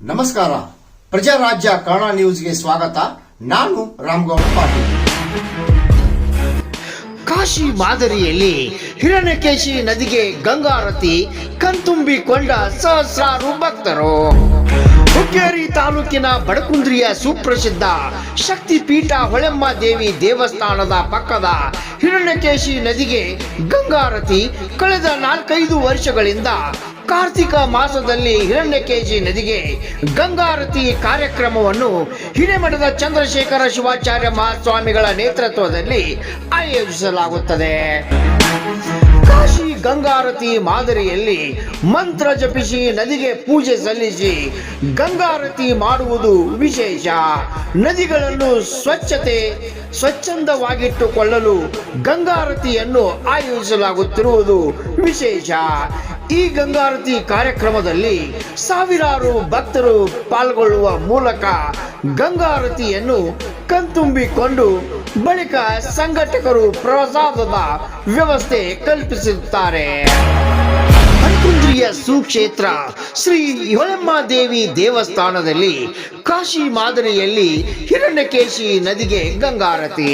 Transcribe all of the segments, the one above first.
ನಮಸ್ಕಾರ, ಪ್ರಜಾರಾಜ್ಯ ಕನ್ನಡ ನ್ಯೂಸ್ಗೆ ಸ್ವಾಗತ. ನಾನು ರಾಮಗೌಡ ಪಾಟೀಲ್. ಕಾಶಿ ಮಾದರಿಯಲ್ಲಿ ಹಿರಣ್ಯಕೇಶಿ ನದಿಗೆ ಗಂಗಾರತಿ ಕಣ್ತುಂಬಿಕೊಂಡ ಸಹಸ್ರಾರು ಭಕ್ತರು. ಹುಕ್ಕೇರಿ ತಾಲೂಕಿನ ಬಡಕುಂದ್ರಿಯ ಸುಪ್ರಸಿದ್ಧ ಶಕ್ತಿಪೀಠ ಹೊಳೆಮ್ಮ ದೇವಿ ದೇವಸ್ಥಾನದ ಪಕ್ಕದ ಹಿರಣ್ಯಕೇಶಿ ನದಿಗೆ ಗಂಗಾರತಿ ಕಳೆದ 4-5 ವರ್ಷಗಳಿಂದ ಕಾರ್ತಿಕ ಮಾಸದಲ್ಲಿ ಹಿರಣ್ಯಕೇಶಿ ನದಿಗೆ ಗಂಗಾರತಿ ಕಾರ್ಯಕ್ರಮವನ್ನು ಹಿರೇಮಠದ ಚಂದ್ರಶೇಖರ ಶಿವಾಚಾರ್ಯ ಮಹಾಸ್ವಾಮಿಗಳ ನೇತೃತ್ವದಲ್ಲಿ ಆಯೋಜಿಸಲಾಗುತ್ತದೆ. ಕಾಶಿ ಗಂಗಾರತಿ ಮಾದರಿಯಲ್ಲಿ ಮಂತ್ರ ಜಪಿಸಿ ನದಿಗೆ ಪೂಜೆ ಸಲ್ಲಿಸಿ ಗಂಗಾರತಿ ಮಾಡುವುದು ವಿಶೇಷ. ನದಿಗಳನ್ನು ಸ್ವಚ್ಛಂದವಾಗಿಟ್ಟುಕೊಳ್ಳಲು ಗಂಗಾರತಿಯನ್ನು ಆಯೋಜಿಸಲಾಗುತ್ತಿರುವುದು ವಿಶೇಷ. ಈ ಗಂಗಾರತಿ ಕಾರ್ಯಕ್ರಮದಲ್ಲಿ ಸಾವಿರಾರು ಭಕ್ತರು ಪಾಲ್ಗೊಳ್ಳುವ ಮೂಲಕ ಗಂಗಾರತಿಯನ್ನು ಕಣ್ತುಂಬಿಕೊಂಡು ಬಳಿಕ ಸಂಘಟಕರು ಪ್ರಸಾದದ ವ್ಯವಸ್ಥೆ ಕಲ್ಪಿಸುತ್ತಾರೆ. ಬಡಕುಂದ್ರಿಯ ಸುಕ್ಷೇತ್ರ ಶ್ರೀ ಹೊಳೆಮ್ಮ ದೇವಿ ದೇವಸ್ಥಾನದಲ್ಲಿ ಕಾಶಿ ಮಾದರಿಯಲ್ಲಿ ಹಿರಣ್ಯಕೇಶಿ ನದಿಗೆ ಗಂಗಾರತಿ.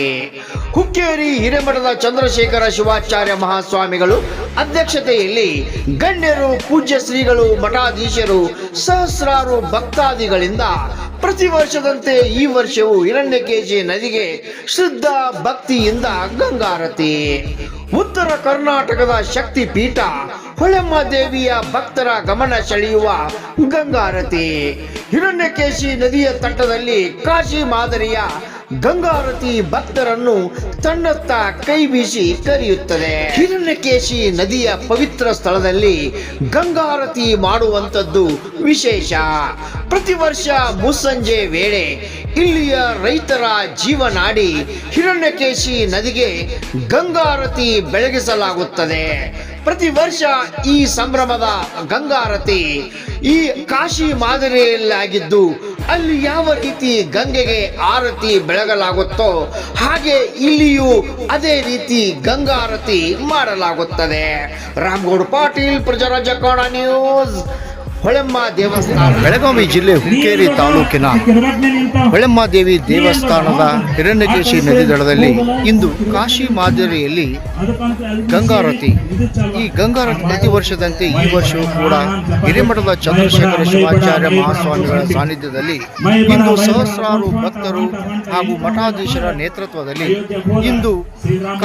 ಹುಕ್ಕೇರಿ ಹಿರೇಮಠದ ಚಂದ್ರಶೇಖರ ಶಿವಾಚಾರ್ಯ ಮಹಾಸ್ವಾಮಿಗಳು ಅಧ್ಯಕ್ಷತೆಯಲ್ಲಿ ಗಣ್ಯರು, ಪೂಜ್ಯ ಶ್ರೀಗಳು, ಮಠಾಧೀಶರು, ಸಹಸ್ರಾರು ಭಕ್ತಾದಿಗಳಿಂದ ಪ್ರತಿ ವರ್ಷದಂತೆ ಈ ವರ್ಷವೂ ಹಿರಣ್ಯಕೇಶಿ ನದಿಗೆ ಶ್ರದ್ಧಾ ಭಕ್ತಿಯಿಂದ ಗಂಗಾರತಿ. ಉತ್ತರ ಕರ್ನಾಟಕದ ಶಕ್ತಿ ಪೀಠ ಹೊಳೆಮ್ಮ ದೇವಿಯ ಭಕ್ತರ ಗಮನ ಸೆಳೆಯುವ ಗಂಗಾರತಿ. ಹಿರಣ್ಯಕೇಶಿ ನದಿಯ ತಟದಲ್ಲಿ ಕಾಶಿ ಮಾದರಿಯ ಗಂಗಾರತಿ ಭಕ್ತರನ್ನು ತನ್ನತ್ತ ಕೈ ಬೀಸಿ ಕರೆಯುತ್ತದೆ. ಹಿರಣ್ಯಕೇಶಿ ನದಿಯ ಪವಿತ್ರ ಸ್ಥಳದಲ್ಲಿ ಗಂಗಾರತಿ ಮಾಡುವಂಥದ್ದು ವಿಶೇಷ. ಪ್ರತಿ ವರ್ಷ ಮುಸ್ಸಂಜೆ ವೇಳೆ ಇಲ್ಲಿಯ ರೈತರ ಜೀವನಾಡಿ ಹಿರಣ್ಯಕೇಶಿ ನದಿಗೆ ಗಂಗಾರತಿ ಬೆಳಗಿಸಲಾಗುತ್ತದೆ. ಪ್ರತಿ ವರ್ಷ ಈ ಸಂಭ್ರಮದ ಗಂಗಾರತಿ ಈ ಕಾಶಿ ಮಾದರಿಯಲ್ಲಾಗಿದ್ದು ಅಲ್ಲಿ ಯಾವ ರೀತಿ ಗಂಗೆಗೆ ಆರತಿ ಬೆಳಗಲಾಗುತ್ತೋ ಹಾಗೆ ಇಲ್ಲಿಯೂ ಅದೇ ರೀತಿ ಗಂಗಾರತಿ ಮಾಡಲಾಗುತ್ತದೆ. ರಾಮಗೌಡ ಪಾಟೀಲ್, ಪ್ರಜಾರಾಜ್ಯ ಕನ್ನಡ ನ್ಯೂಸ್, ಹೊಳೆಮ್ಮ ದೇವಸ್ಥಾನ. ಬೆಳಗಾವಿ ಜಿಲ್ಲೆ ಹುಕ್ಕೇರಿ ತಾಲೂಕಿನ ಹೊಳೆಮ್ಮ ದೇವಿ ದೇವಸ್ಥಾನದ ಹಿರಣ್ಯಕೇಶಿ ನದಿ ದಡದಲ್ಲಿ ಇಂದು ಕಾಶಿ ಮಾದರಿಯಲ್ಲಿ ಗಂಗಾರತಿ. ಈ ಗಂಗಾರತಿ ಪ್ರತಿ ವರ್ಷದಂತೆ ಈ ವರ್ಷವೂ ಕೂಡ ಹಿರೇಮಠದ ಚಂದ್ರಶೇಖರ ಶಿವಾಚಾರ್ಯ ಮಹಾಸ್ವಾಮಿಗಳ ಸಾನ್ನಿಧ್ಯದಲ್ಲಿ ಇಂದು ಸಹಸ್ರಾರು ಭಕ್ತರು ಹಾಗೂ ಮಠಾಧೀಶರ ನೇತೃತ್ವದಲ್ಲಿ ಇಂದು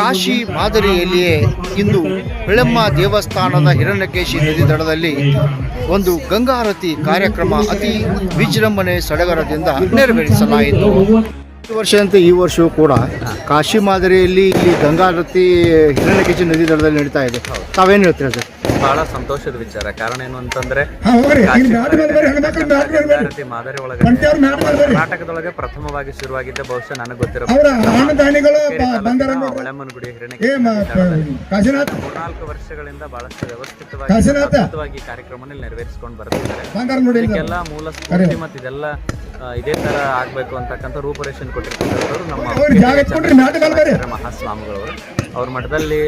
ಕಾಶಿ ಮಾದರಿಯಲ್ಲಿಯೇ ಇಂದು ಹೊಳೆಮ್ಮ ದೇವಸ್ಥಾನದ ಹಿರಣ್ಯಕೇಶಿ ನದಿ ದಡದಲ್ಲಿ ಒಂದು ಗಂಗಾರತಿ ಕಾರ್ಯಕ್ರಮ ಅತಿ ವಿಜೃಂಭಣೆ ಸಡಗರದಿಂದ ನೆರವೇರಿಸಲಾಯಿತು. ಈ ವರ್ಷದಂತೆ ಈ ವರ್ಷವೂ ಕೂಡ ಕಾಶಿ ಮಾದರಿಯಲ್ಲಿ ಇಲ್ಲಿ ಗಂಗಾರತಿ ಹಿರಣ್ಯಕೇಶಿ ನದಿ ದಡದಲ್ಲಿ ನಡೀತಾ ಇದೆ. ತಾವೇನು ಹೇಳ್ತೀರಾ ಸರ್? ಬಹಳ ಸಂತೋಷದ ವಿಚಾರ. ಕಾರಣ ಏನು ಅಂತಂದ್ರೆ ಮಾದರಿ ಒಳಗೆ ಕರ್ನಾಟಕದೊಳಗೆ ಪ್ರಥಮವಾಗಿ ಶುರುವಾಗಿದ್ದ ಬಹುಶಃ ನನಗೆ ಗೊತ್ತಿರೋ ಹೊಳೆಮ್ಮನ ಗುಡಿ ಹಿರಣ್ಯಕೇಶಿ 4 ವರ್ಷಗಳಿಂದ ಬಹಳಷ್ಟು ವ್ಯವಸ್ಥಿತವಾಗಿ ಕಾರ್ಯಕ್ರಮವನ್ನು ನೆರವೇರಿಸಿಕೊಂಡು ಬರ್ತಿದ್ದಾರೆ. ಇದಕ್ಕೆಲ್ಲ ಮೂಲ ಸ್ಫೂರ್ತಿ ಮತ್ತು ಇದೆಲ್ಲ ಇದೇ ತರ ಆಗ್ಬೇಕು ಅಂತಕ್ಕಂಥ ರೂಪರೇಷನ್ ಕೊಟ್ಟಿರ್ತಕ್ಕಂಥವ್ರು ನಮ್ಮ ಮಹಾಸ್ವಾಮಿಗಳವರು. ಅವ್ರ ಮಠದಲ್ಲಿ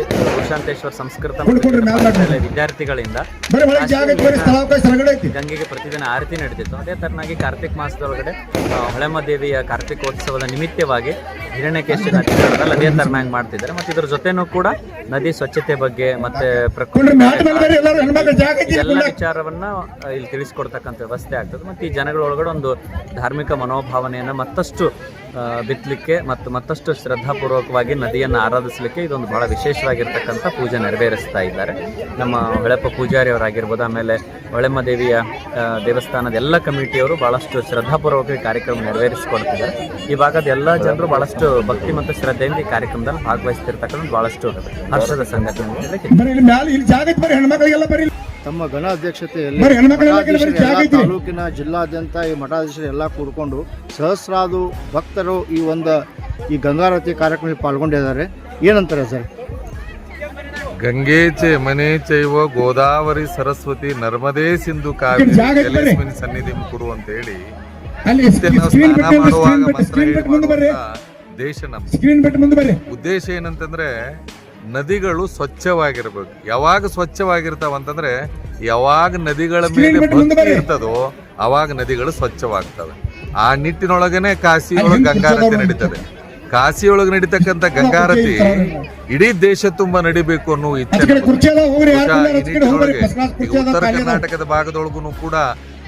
ಶಾಂತೇಶ್ವರ ಸಂಸ್ಕೃತ ವಿದ್ಯಾರ್ಥಿಗಳಿಂದ ಗಂಗೆಗೆ ಪ್ರತಿದಿನ ಆರತಿ ನಡೆದಿತ್ತು. ಅದೇ ತರನಾಗಿ ಕಾರ್ತಿಕ್ ಮಾಸದೊಳಗಡೆ ಹೊಳೆಮ್ಮ ದೇವಿಯ ಕಾರ್ತಿಕೋತ್ಸವದ ನಿಮಿತ್ತವಾಗಿ ಹಿರಣ್ಯಕೇಶಿ ನದಿ ದಡದಲ್ಲಿ ಅದೇ ತರನಾಗಿ ಮಾಡ್ತಿದ್ದಾರೆ. ಮತ್ತೆ ಇದ್ರ ಜೊತೆನೂ ಕೂಡ ನದಿ ಸ್ವಚ್ಛತೆ ಬಗ್ಗೆ ಮತ್ತೆ ಪ್ರಕೃತಿ ಎಲ್ಲ ವಿಚಾರವನ್ನ ಇಲ್ಲಿ ತಿಳಿಸ್ಕೊಡ್ತಕ್ಕಂಥ ವ್ಯವಸ್ಥೆ ಆಗ್ತದೆ. ಮತ್ತೆ ಈ ಜನಗಳೊಳಗಡೆ ಒಂದು ಧಾರ್ಮಿಕ ಮನೋಭಾವನೆಯನ್ನು ಮತ್ತಷ್ಟು ಬಿತ್ತಲಿಕ್ಕೆ ಮತ್ತು ಮತ್ತಷ್ಟು ಶ್ರದ್ಧಾಪೂರ್ವಕವಾಗಿ ನದಿಯನ್ನು ಆರಾಧಿಸಲಿಕ್ಕೆ ಇದೊಂದು ಬಹಳ ವಿಶೇಷವಾಗಿರ್ತಕ್ಕಂಥ ಪೂಜೆ ನೆರವೇರಿಸ್ತಾ ಇದ್ದಾರೆ. ನಮ್ಮ ಹೊಳೆಪ್ಪ ಪೂಜಾರಿ ಅವರಾಗಿರ್ಬೋದು, ಆಮೇಲೆ ಹೊಳೆಮ್ಮ ದೇವಿಯ ದೇವಸ್ಥಾನದ ಎಲ್ಲ ಕಮಿಟಿಯವರು ಬಹಳಷ್ಟು ಶ್ರದ್ಧಾಪೂರ್ವಕ ಕಾರ್ಯಕ್ರಮ ನೆರವೇರಿಸಿಕೊಡ್ತಿದ್ದಾರೆ. ಈ ಭಾಗದ ಎಲ್ಲ ಜನರು ಬಹಳಷ್ಟು ಭಕ್ತಿ ಮತ್ತು ಶ್ರದ್ಧೆಯಿಂದ ಈ ಕಾರ್ಯಕ್ರಮದಲ್ಲಿ ಭಾಗವಹಿಸ್ತಿರ್ತಕ್ಕಂಥ ಬಹಳಷ್ಟು ಹರ್ಷದ ಸಂಗತಿ. ತಮ್ಮ ಘನ ಅಧ್ಯಕ್ಷತೆಯಲ್ಲಿ ತಾಲೂಕಿನ ಜಿಲ್ಲಾದ್ಯಂತ ಈ ಮಠಾಧೀಶರು ಎಲ್ಲ ಕೂಡಿಕೊಂಡು ಸಹಸ್ರಾರು ಭಕ್ತರು ಈ ಗಂಗಾರತಿ ಕಾರ್ಯಕ್ರಮದಲ್ಲಿ ಪಾಲ್ಗೊಂಡಿದ್ದಾರೆ. ಏನಂತಾರೆ ಸರ್? ಗಂಗೆ ಚ ಮನೆ ಚೈವ ಗೋದಾವರಿ ಸರಸ್ವತಿ ನರ್ಮದೇ ಸಿಂಧು ಕಾವೇರಿ ಸನ್ನಿಧಿ ಕುರು ಅಂತ ಹೇಳಿ ಸ್ನಾನ ಮಾಡುವಾಗ ಮಂತ್ರ ಹೇಳಿ ದೇಶ ನಮ್ಮ ಸ್ಕ್ರೀನ್ ಬಿಟ್ಟು ಮುಂದೆ ಬರ್ರಿ. ಉದ್ದೇಶ ಏನಂತಂದ್ರೆ ನದಿಗಳು ಸ್ವಚ್ಛವಾಗಿರ್ಬೇಕು. ಯಾವಾಗ ಸ್ವಚ್ಛವಾಗಿರ್ತಾವ ಅಂತಂದ್ರೆ ಯಾವಾಗ ನದಿಗಳ ಮೇಲೆ ಭಕ್ತಿ ಇರ್ತದೋ ಅವಾಗ ನದಿಗಳು ಸ್ವಚ್ಛವಾಗ್ತವೆ. ಆ ನಿಟ್ಟಿನೊಳಗನೆ ಕಾಶಿಯೊಳಗೆ ಗಂಗಾರತಿ ನಡೀತದೆ. ಕಾಶಿಯೊಳಗೆ ನಡೀತಕ್ಕಂಥ ಗಂಗಾರತಿ ಇಡೀ ದೇಶ ತುಂಬಾ ನಡಿಬೇಕು ಅನ್ನೋ ಇಚ್ಛೆ. ಈಗ ಉತ್ತರ ಕರ್ನಾಟಕದ ಭಾಗದೊಳಗೂ ಕೂಡ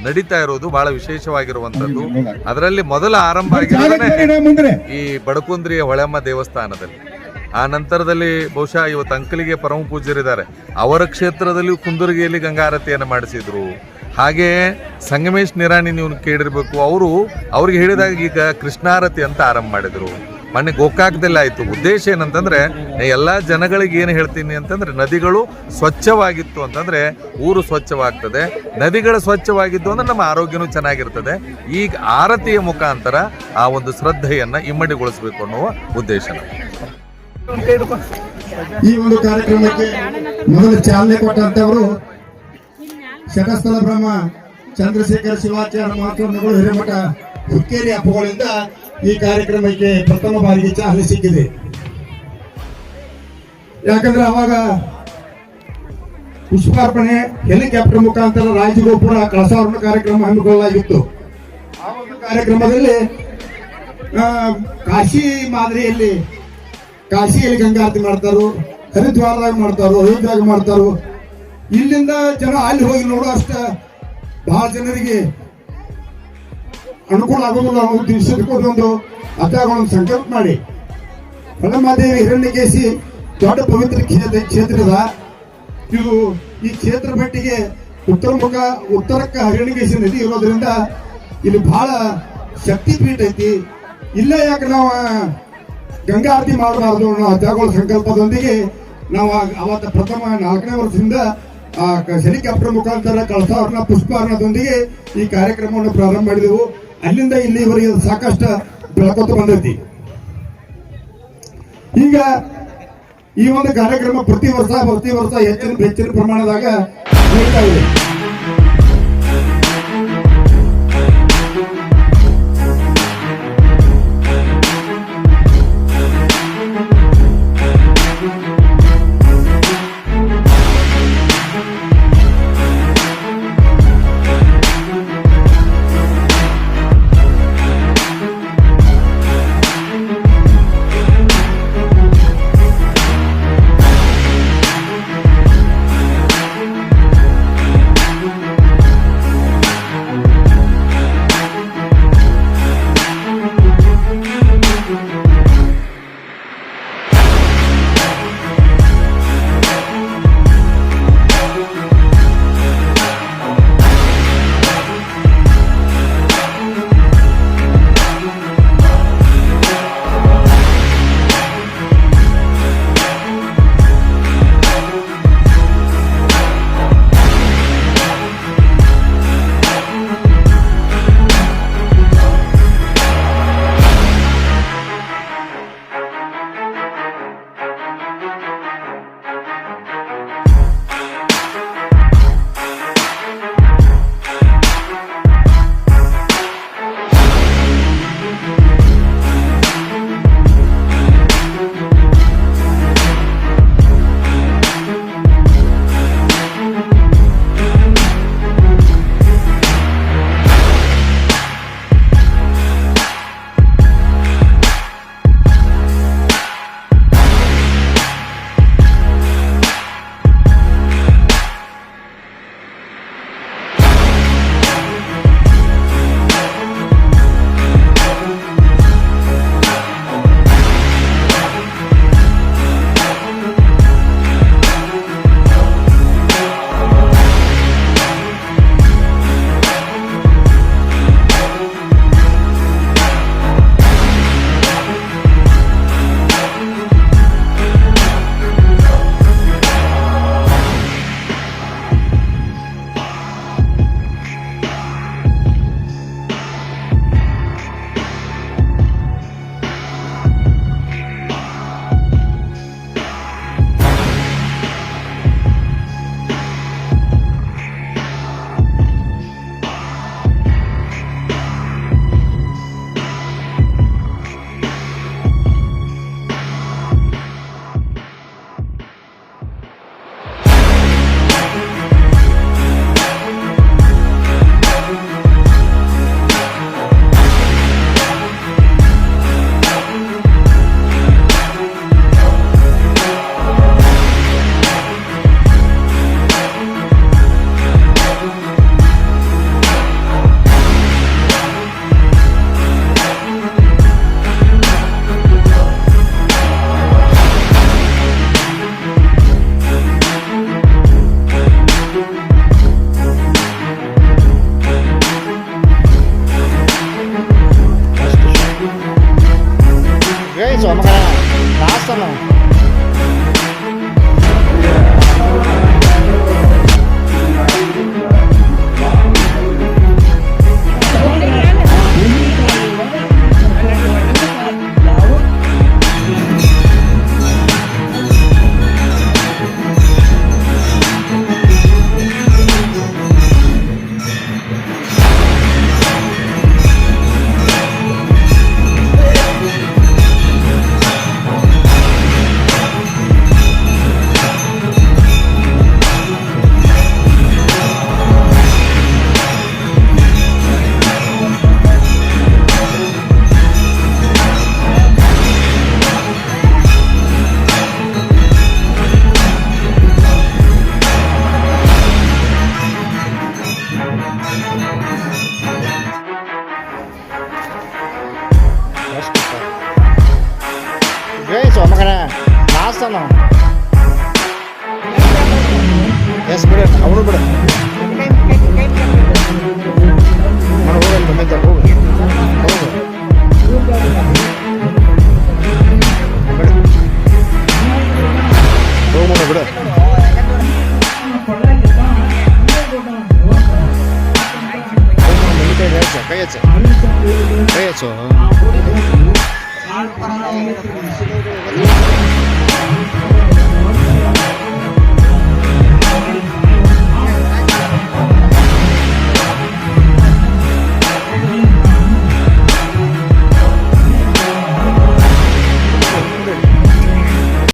ನಡೀತಾ ಇರೋದು ಬಹಳ ವಿಶೇಷವಾಗಿರುವಂತದ್ದು. ಅದರಲ್ಲಿ ಮೊದಲ ಆರಂಭ ಆಗಿರೋದೇ ಈ ಬಡಕುಂದ್ರಿಯ ಹೊಳೆಮ್ಮ ದೇವಸ್ಥಾನದಲ್ಲಿ. ಆ ನಂತರದಲ್ಲಿ ಬಹುಶಃ ಇವತ್ತು ಅಂಕಲಿಗೆ ಪರಮ ಪೂಜ್ಯರಿದ್ದಾರೆ, ಅವರ ಕ್ಷೇತ್ರದಲ್ಲಿ ಕುಂದುರ್ಗಿಯಲ್ಲಿ ಗಂಗಾರತಿಯನ್ನು ಮಾಡಿಸಿದ್ರು. ಹಾಗೆ ಸಂಗಮೇಶ್ ನಿರಾಣಿ ನೀವು ಕೇಳಿರ್ಬೇಕು, ಅವ್ರಿಗೆ ಹೇಳಿದಾಗ ಈಗ ಕೃಷ್ಣಾರತಿ ಅಂತ ಆರಂಭ ಮಾಡಿದ್ರು. ಮೊನ್ನೆ ಗೋಕಾಕದಲ್ಲಿ ಆಯ್ತು. ಉದ್ದೇಶ ಏನಂತಂದ್ರೆ ಎಲ್ಲಾ ಜನಗಳಿಗೆ ಏನು ಹೇಳ್ತೀನಿ ಅಂತಂದ್ರೆ ನದಿಗಳು ಸ್ವಚ್ಛವಾಗಿತ್ತು ಅಂತಂದ್ರೆ ಊರು ಸ್ವಚ್ಛವಾಗ್ತದೆ. ನದಿಗಳು ಸ್ವಚ್ಛವಾಗಿದ್ದು ಅಂದ್ರೆ ನಮ್ಮ ಆರೋಗ್ಯನೂ ಚೆನ್ನಾಗಿರ್ತದೆ. ಈಗ ಆರತಿಯ ಮುಖಾಂತರ ಆ ಒಂದು ಶ್ರದ್ಧೆಯನ್ನ ಇಮ್ಮಡಿಗೊಳಿಸಬೇಕು ಅನ್ನುವ ಉದ್ದೇಶ. ಈ ಒಂದು ಕಾರ್ಯಕ್ರಮಕ್ಕೆ ಮೊದಲು ಚಾಲನೆ ಕೊಟ್ಟಂತವರು ಶಟಸ್ಥಲ ಬ್ರಹ್ಮ ಚಂದ್ರಶೇಖರ ಶಿವಾಚಾರ್ಯ ಮಹಾಸ್ವಾಮಿಗಳು ಹಿರೇಮಠ ಹುಕ್ಕೇರಿ ಅಪ್ಪಗಳಿಂದ ಈ ಕಾರ್ಯಕ್ರಮಕ್ಕೆ ಪ್ರಥಮ ಬಾರಿಗೆ ಚಾಲನೆ ಸಿಕ್ಕಿದೆ. ಯಾಕಂದ್ರೆ ಅವಾಗ ಪುಷ್ಪಾರ್ಪಣೆ ಹೆಲಿಕಾಪ್ಟರ್ ಮುಖಾಂತರ ರಾಜಗೋಪುರ ಕಳಸಾವರಣ ಕಾರ್ಯಕ್ರಮ ಹಮ್ಮಿಕೊಳ್ಳಲಾಗಿತ್ತು. ಆ ಒಂದು ಕಾರ್ಯಕ್ರಮದಲ್ಲಿ ಕಾಶಿ ಮಾದರಿಯಲ್ಲಿ ಕಾಶಿಯಲ್ಲಿ ಗಂಗಾರತಿ ಮಾಡ್ತಾರೋ, ಹರಿದ್ವಾರದಾಗ ಮಾಡ್ತಾರೋ, ಅಯೋಧ್ಯೆದಾಗ ಮಾಡ್ತಾರೋ. ಇಲ್ಲಿಂದ ಜನ ಅಲ್ಲಿ ಹೋಗಿ ನೋಡೋ ಅಷ್ಟ ಬಹಳ ಜನರಿಗೆ ಅನುಕೂಲ ಆಗೋದಿಲ್ಲ ಅನ್ನೋ ಉದ್ದೇಶಕ್ಕೊಂದು ಒಂದು ಸಂಕಲ್ಪ ಮಾಡಿ ಹೊಳೆಮಹಾದೇವಿ ಹಿರಣ್ಯಕೇಶಿ ದೊಡ್ಡ ಪವಿತ್ರ ಕ್ಷೇತ್ರದ ಇದು. ಈ ಕ್ಷೇತ್ರ ಭಟ್ಟಿಗೆ ಉತ್ತರಕ್ಕೆ ಹಿರಣ್ಯಕೇಶಿ ನದಿ ಇರೋದ್ರಿಂದ ಇಲ್ಲಿ ಬಹಳ ಶಕ್ತಿ ಪೀಠ ಐತಿ. ಇಲ್ಲೇ ಯಾಕೆ ನಾವು ಗಂಗಾ ಆರತಿ ಮಾಡಬಾರ್ದು ಅನ್ನೋ ತ್ಯಾಗೋಳ ಸಂಕಲ್ಪದೊಂದಿಗೆ ನಾವು ಅವತ್ತ ಪ್ರಥಮ 4ನೇ ವರ್ಷದಿಂದ ಹೆಲಿಕಾಪ್ಟರ್ ಮುಖಾಂತರ ಕಳಸಾವರಣ ಪುಷ್ಪಾರ್ಣದೊಂದಿಗೆ ಈ ಕಾರ್ಯಕ್ರಮವನ್ನು ಪ್ರಾರಂಭ ಮಾಡಿದೆವು. ಅಲ್ಲಿಂದ ಇಲ್ಲಿವರೆಗೆ ಸಾಕಷ್ಟು ಬೆಳಕೊತ್ತು ಬಂದೈತಿ. ಈಗ ಈ ಒಂದು ಕಾರ್ಯಕ್ರಮ ಪ್ರತಿ ವರ್ಷ ಹೆಚ್ಚಿನ ಪ್ರಮಾಣದಾಗ ನಡೀತಾ ಇದೆ. ನಾಸ್ತನ Guys, makanya nasa no. Yes, bener. Awal bener. Mana orang bermain jago? Oh, mana bener? Kayak